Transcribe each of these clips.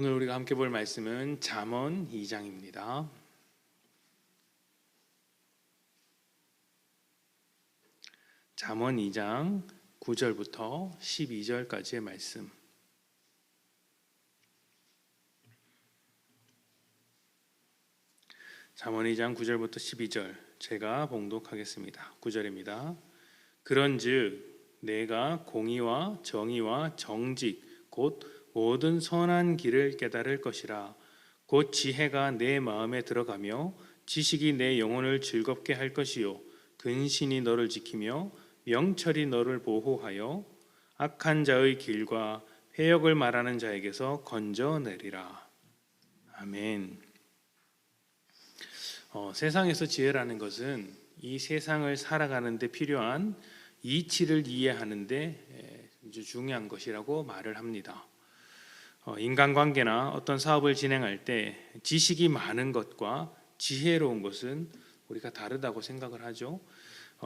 오늘 우리가 함께 볼 말씀은 잠언 2장입니다. 잠언 2장 9절부터 12절까지의 말씀. 잠언 2장 9절부터 12절 제가 봉독하겠습니다. 9절입니다. 그런즉 내가 공의와 정의와 정직 곧 모든 선한 길을 깨달을 것이라. 곧 지혜가 내 마음에 들어가며 지식이 내 영혼을 즐겁게 할 것이요 근신이 너를 지키며 명철이 너를 보호하여 악한 자의 길과 패역을 말하는 자에게서 건져내리라. 아멘. 세상에서 지혜라는 것은 이 세상을 살아가는 데 필요한 이치를 이해하는 데 중요한 것이라고 말을 합니다. 인간관계나 어떤 사업을 진행할 때 지식이 많은 것과 지혜로운 것은 우리가 다르다고 생각을 하죠.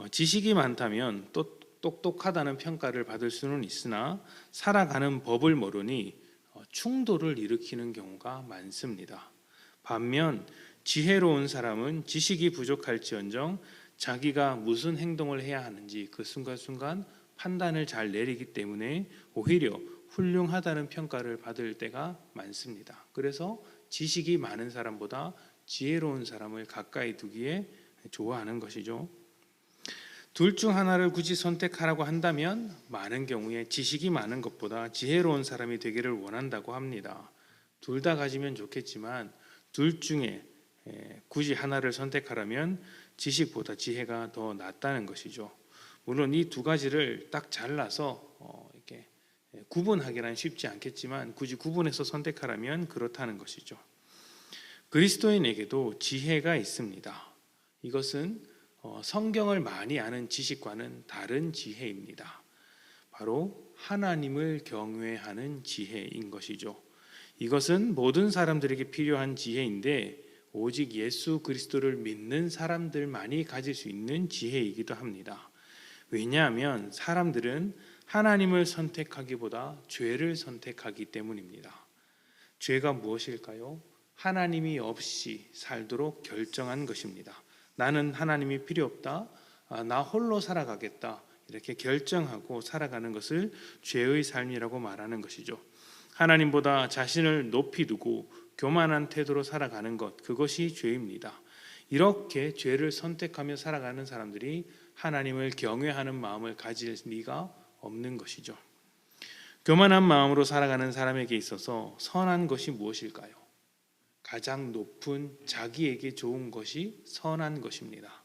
지식이 많다면 또 똑똑하다는 평가를 받을 수는 있으나 살아가는 법을 모르니 충돌을 일으키는 경우가 많습니다. 반면 지혜로운 사람은 지식이 부족할지언정 자기가 무슨 행동을 해야 하는지 그 순간순간 판단을 잘 내리기 때문에 오히려 훌륭하다는 평가를 받을 때가 많습니다. 그래서 지식이 많은 사람보다 지혜로운 사람을 가까이 두기에 좋아하는 것이죠. 둘 중 하나를 굳이 선택하라고 한다면 많은 경우에 지식이 많은 것보다 지혜로운 사람이 되기를 원한다고 합니다. 둘 다 가지면 좋겠지만 둘 중에 굳이 하나를 선택하라면 지식보다 지혜가 더 낫다는 것이죠. 물론 이 두 가지를 딱 잘라서 이렇게 구분하기란 쉽지 않겠지만 굳이 구분해서 선택하라면 그렇다는 것이죠. 그리스도인에게도 지혜가 있습니다. 이것은 성경을 많이 아는 지식과는 다른 지혜입니다. 바로 하나님을 경외하는 지혜인 것이죠. 이것은 모든 사람들에게 필요한 지혜인데 오직 예수 그리스도를 믿는 사람들만이 가질 수 있는 지혜이기도 합니다. 왜냐하면 사람들은 하나님을 선택하기보다 죄를 선택하기 때문입니다. 죄가 무엇일까요? 하나님이 없이 살도록 결정한 것입니다. 나는 하나님이 필요 없다, 나 홀로 살아가겠다 이렇게 결정하고 살아가는 것을 죄의 삶이라고 말하는 것이죠. 하나님보다 자신을 높이 두고 교만한 태도로 살아가는 것, 그것이 죄입니다. 이렇게 죄를 선택하며 살아가는 사람들이 하나님을 경외하는 마음을 가질 리가 없는 것이죠. 교만한 마음으로 살아가는 사람에게 있어서 선한 것이 무엇일까요? 가장 높은 자기에게 좋은 것이 선한 것입니다.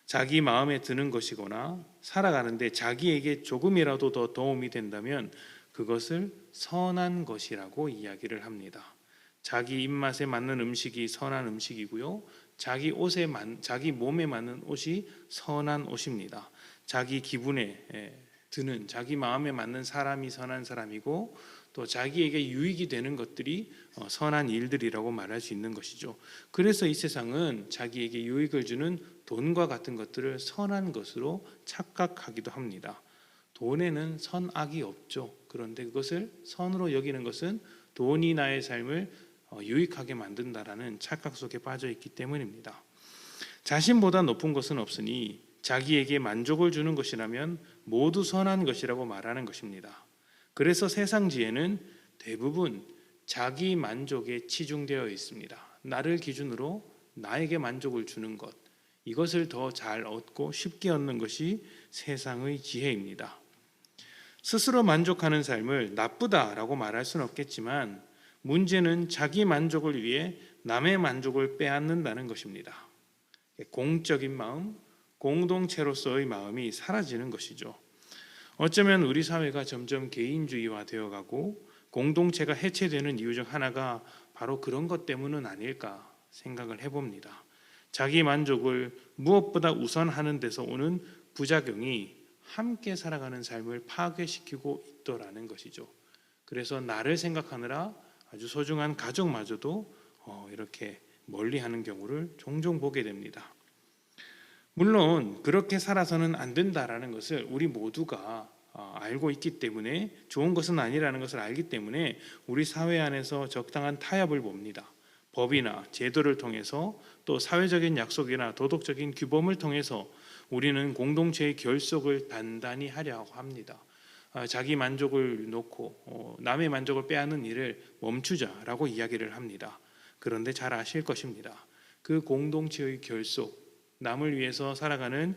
자기 마음에 드는 것이거나 살아가는데 자기에게 조금이라도 더 도움이 된다면 그것을 선한 것이라고 이야기를 합니다. 자기 입맛에 맞는 음식이 선한 음식이고요. 자기 몸에 맞는 옷이 선한 옷입니다. 자기 기분에 드는, 자기 마음에 맞는 사람이 선한 사람이고 또 자기에게 유익이 되는 것들이 선한 일들이라고 말할 수 있는 것이죠. 그래서 이 세상은 자기에게 유익을 주는 돈과 같은 것들을 선한 것으로 착각하기도 합니다. 돈에는 선악이 없죠. 그런데 그것을 선으로 여기는 것은 돈이 나의 삶을 유익하게 만든다라는 착각 속에 빠져 있기 때문입니다. 자신보다 높은 것은 없으니 자기에게 만족을 주는 것이라면 모두 선한 것이라고 말하는 것입니다. 그래서 세상 지혜는 대부분 자기 만족에 치중되어 있습니다. 나를 기준으로 나에게 만족을 주는 것, 이것을 더 잘 얻고 쉽게 얻는 것이 세상의 지혜입니다. 스스로 만족하는 삶을 나쁘다라고 말할 수는 없겠지만 문제는 자기 만족을 위해 남의 만족을 빼앗는다는 것입니다. 공적인 마음, 공동체로서의 마음이 사라지는 것이죠. 어쩌면 우리 사회가 점점 개인주의화 되어가고 공동체가 해체되는 이유 중 하나가 바로 그런 것 때문은 아닐까 생각을 해봅니다. 자기 만족을 무엇보다 우선하는 데서 오는 부작용이 함께 살아가는 삶을 파괴시키고 있더라는 것이죠. 그래서 나를 생각하느라 아주 소중한 가족마저도 이렇게 멀리하는 경우를 종종 보게 됩니다. 물론 그렇게 살아서는 안 된다라는 것을 우리 모두가 알고 있기 때문에 좋은 것은 아니라는 것을 알기 때문에 우리 사회 안에서 적당한 타협을 봅니다. 법이나 제도를 통해서 또 사회적인 약속이나 도덕적인 규범을 통해서 우리는 공동체의 결속을 단단히 하려고 합니다. 자기 만족을 놓고 남의 만족을 빼앗는 일을 멈추자라고 이야기를 합니다. 그런데 잘 아실 것입니다. 그 공동체의 결속, 남을 위해서 살아가는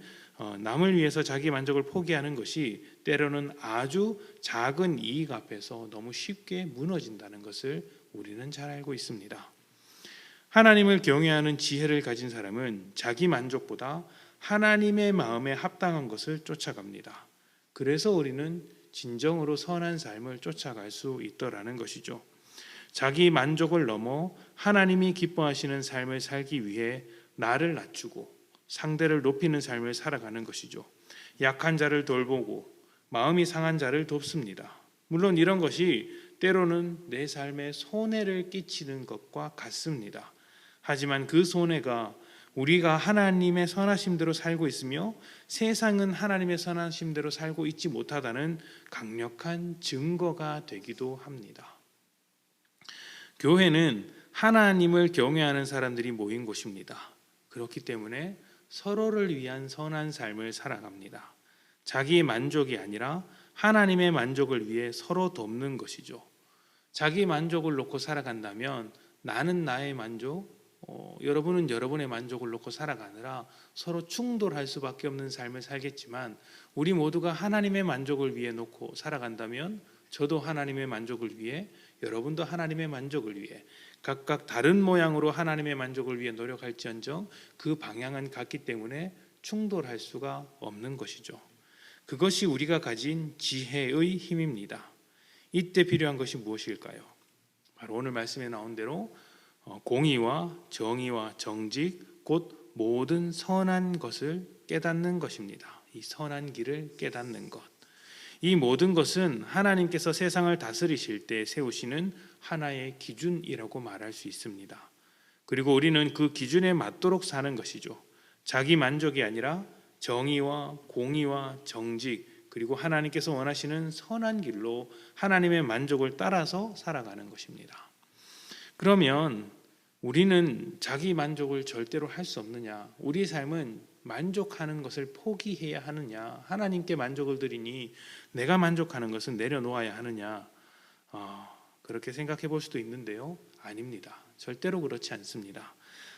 남을 위해서 자기 만족을 포기하는 것이 때로는 아주 작은 이익 앞에서 너무 쉽게 무너진다는 것을 우리는 잘 알고 있습니다. 하나님을 경외하는 지혜를 가진 사람은 자기 만족보다 하나님의 마음에 합당한 것을 쫓아갑니다. 그래서 우리는 진정으로 선한 삶을 쫓아갈 수 있더라는 것이죠. 자기 만족을 넘어 하나님이 기뻐하시는 삶을 살기 위해 나를 낮추고 상대를 높이는 삶을 살아가는 것이죠. 약한 자를 돌보고 마음이 상한 자를 돕습니다. 물론 이런 것이 때로는 내 삶에 손해를 끼치는 것과 같습니다. 하지만 그 손해가 우리가 하나님의 선하심대로 살고 있으며 세상은 하나님의 선하심대로 살고 있지 못하다는 강력한 증거가 되기도 합니다. 교회는 하나님을 경외하는 사람들이 모인 곳입니다. 그렇기 때문에 서로를 위한 선한 삶을 살아갑니다. 자기의 만족이 아니라 하나님의 만족을 위해 서로 돕는 것이죠. 자기 만족을 놓고 살아간다면 나는 나의 만족, 여러분은 여러분의 만족을 놓고 살아가느라 서로 충돌할 수밖에 없는 삶을 살겠지만 우리 모두가 하나님의 만족을 위해 놓고 살아간다면 저도 하나님의 만족을 위해 여러분도 하나님의 만족을 위해 각각 다른 모양으로 하나님의 만족을 위해 노력할지언정 그 방향은 같기 때문에 충돌할 수가 없는 것이죠. 그것이 우리가 가진 지혜의 힘입니다. 이때 필요한 것이 무엇일까요? 바로 오늘 말씀에 나온 대로 공의와 정의와 정직 곧 모든 선한 것을 깨닫는 것입니다. 이 선한 길을 깨닫는 것. 이 모든 것은 하나님께서 세상을 다스리실 때 세우시는 하나의 기준이라고 말할 수 있습니다. 그리고 우리는 그 기준에 맞도록 사는 것이죠. 자기 만족이 아니라 정의와 공의와 정직 그리고 하나님께서 원하시는 선한 길로 하나님의 만족을 따라서 살아가는 것입니다. 그러면 우리는 자기 만족을 절대로 할 수 없느냐? 우리 삶은 만족하는 것을 포기해야 하느냐? 하나님께 만족을 드리니 내가 만족하는 것은 내려놓아야 하느냐? 그렇게 생각해 볼 수도 있는데요. 아닙니다. 절대로 그렇지 않습니다.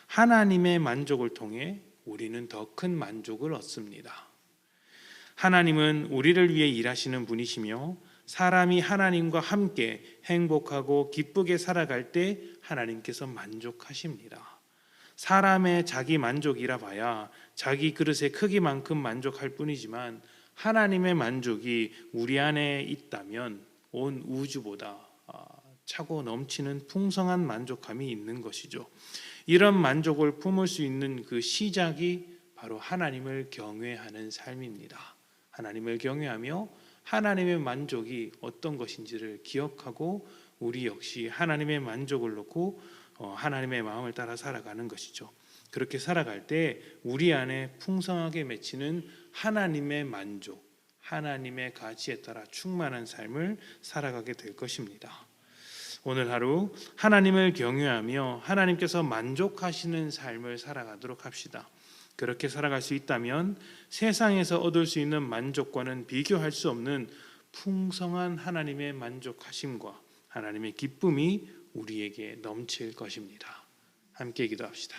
하나님의 만족을 통해 우리는 더 큰 만족을 얻습니다. 하나님은 우리를 위해 일하시는 분이시며 사람이 하나님과 함께 행복하고 기쁘게 살아갈 때 하나님께서 만족하십니다. 사람의 자기 만족이라 봐야 자기 그릇의 크기만큼 만족할 뿐이지만 하나님의 만족이 우리 안에 있다면 온 우주보다 차고 넘치는 풍성한 만족감이 있는 것이죠. 이런 만족을 품을 수 있는 그 시작이 바로 하나님을 경외하는 삶입니다. 하나님을 경외하며 하나님의 만족이 어떤 것인지를 기억하고 우리 역시 하나님의 만족을 놓고 하나님의 마음을 따라 살아가는 것이죠. 그렇게 살아갈 때 우리 안에 풍성하게 맺히는 하나님의 만족, 하나님의 가치에 따라 충만한 삶을 살아가게 될 것입니다. 오늘 하루 하나님을 경외하며 하나님께서 만족하시는 삶을 살아가도록 합시다. 그렇게 살아갈 수 있다면 세상에서 얻을 수 있는 만족과는 비교할 수 없는 풍성한 하나님의 만족하심과 하나님의 기쁨이 우리에게 넘칠 것입니다. 함께 기도합시다.